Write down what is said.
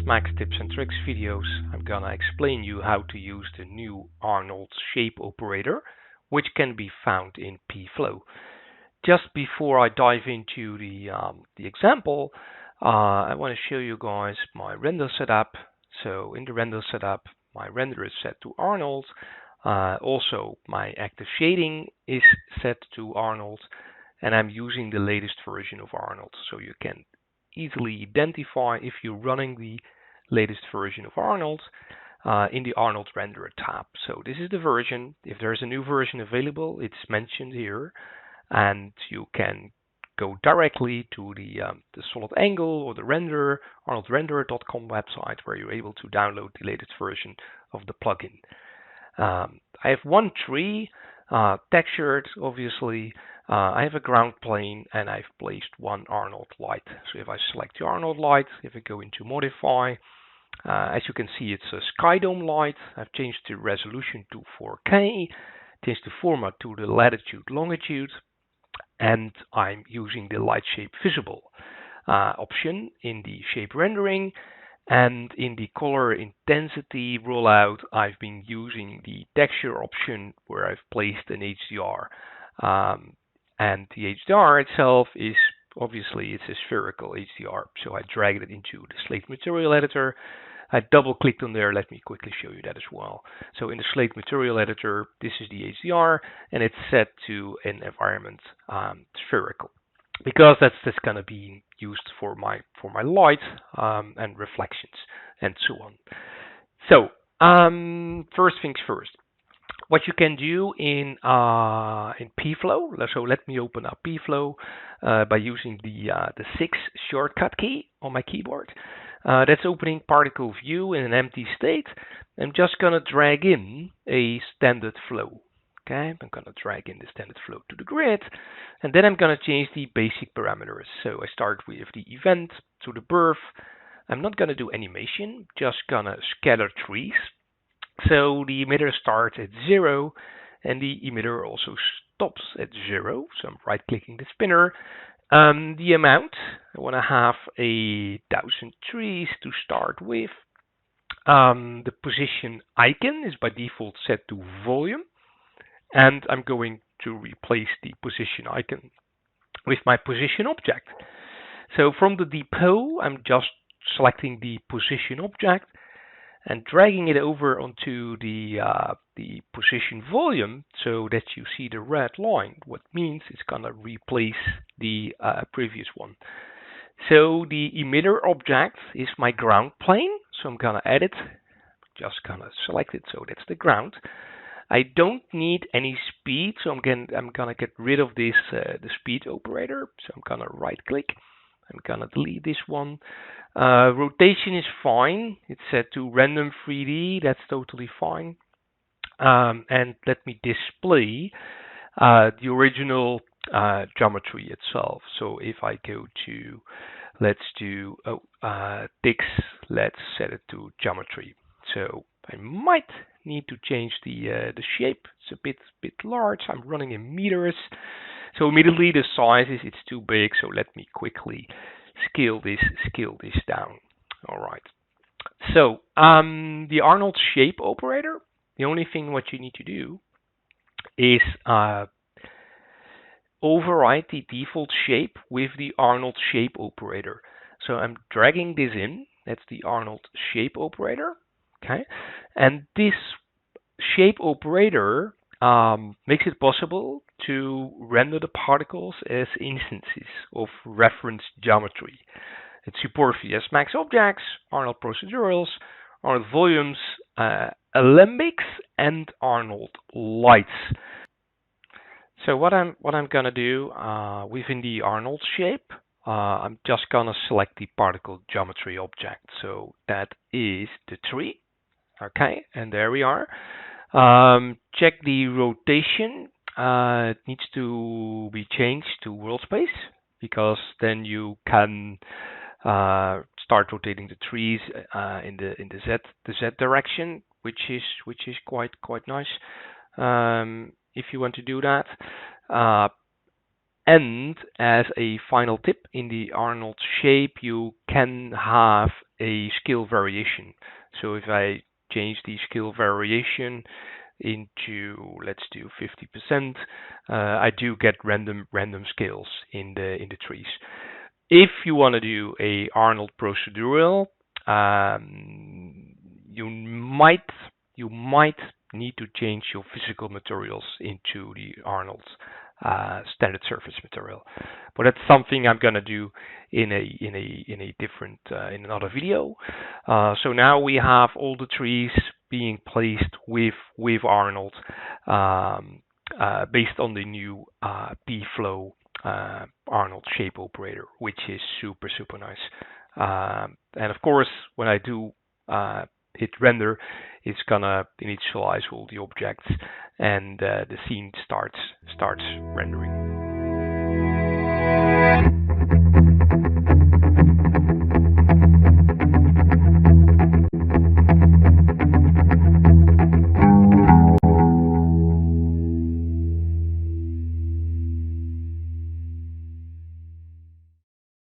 Max Tips and Tricks videos, I'm gonna explain you how to use the new Arnold Shape Operator, which can be found in pFlow. Just before I dive into the example, I want to show you guys my render setup. So in the render setup, my render is set to Arnold. Also, my active shading is set to Arnold, and I'm using the latest version of Arnold, so you can easily identify if you're running the latest version of Arnold in the Arnold Renderer tab. So this is the version. If there's a new version available, it's mentioned here, and you can go directly to the solid angle or the renderer, arnoldrenderer.com website, where you're able to download the latest version of the plugin. I have one tree textured, obviously. I have a ground plane, and I've placed one Arnold light. So if I select the Arnold light, if I go into modify, as you can see, it's a sky dome light. I've changed the resolution to 4K, changed the format to the latitude, longitude, and I'm using the light shape visible option in the shape rendering. And in the color intensity rollout, I've been using the texture option where I've placed an HDR. And the HDR itself is obviously it's a spherical HDR, so I dragged it into the Slate Material Editor. I double clicked on there. Let me quickly show you that as well. So in the Slate Material Editor, this is the HDR, and it's set to an environment spherical, because that's going to be used for my light and reflections and so on. So first things first, what you can do in pFlow. So let me open up pFlow by using the 6 shortcut key on my keyboard. That's opening particle view in an empty state. I'm just gonna drag in a standard flow. Okay, I'm gonna drag in the standard flow to the grid, and then I'm gonna change the basic parameters. So I start with the event to the birth. I'm not gonna do animation, just gonna scatter trees. So the emitter starts at 0, and the emitter also stops at 0. So I'm right-clicking the spinner. The amount, I want to have 1,000 trees to start with. The position icon is by default set to volume, and I'm going to replace the position icon with my position object. So from the depot, I'm just selecting the position object and dragging it over onto the position volume so that you see the red line. What means it's gonna replace the previous one. So the emitter object is my ground plane, so I'm gonna add it. Just gonna select it, so that's the ground. I don't need any speed, so I'm gonna get rid of this the speed operator. So I'm gonna right click. I'm gonna delete this one. Rotation is fine. It's set to random 3D. That's totally fine. And let me display the original geometry itself. So if I go to, let's do text, let's set it to geometry. So I might need to change the shape. It's a bit large. I'm running in meters. So immediately the size it's too big. So let me quickly scale this down. All right. So the Arnold Shape Operator. The only thing what you need to do is override the default shape with the Arnold Shape Operator. So I'm dragging this in. That's the Arnold Shape Operator. Okay, and this shape operator makes it possible to render the particles as instances of reference geometry. It supports VS Max objects, Arnold procedurals, Arnold volumes, alembics, and Arnold lights. So what I'm gonna do within the Arnold shape, I'm just gonna select the particle geometry object. So that is the tree. Okay, and there we are. Check the rotation. It needs to be changed to world space, because then you can start rotating the trees in the Z direction, which is quite nice if you want to do that. And as a final tip, in the Arnold shape, you can have a scale variation. So if I change the scale variation into, let's do 50%, I do get random scales in the trees. If you want to do a Arnold procedural, you might need to change your physical materials into the Arnold standard surface material, but that's something I'm gonna do in a different in another video. So now we have all the trees being placed with Arnold, based on the new P-Flow Arnold Shape Operator, which is super nice. And of course, when I do hit render, it's gonna initialize all the objects, and the scene starts rendering.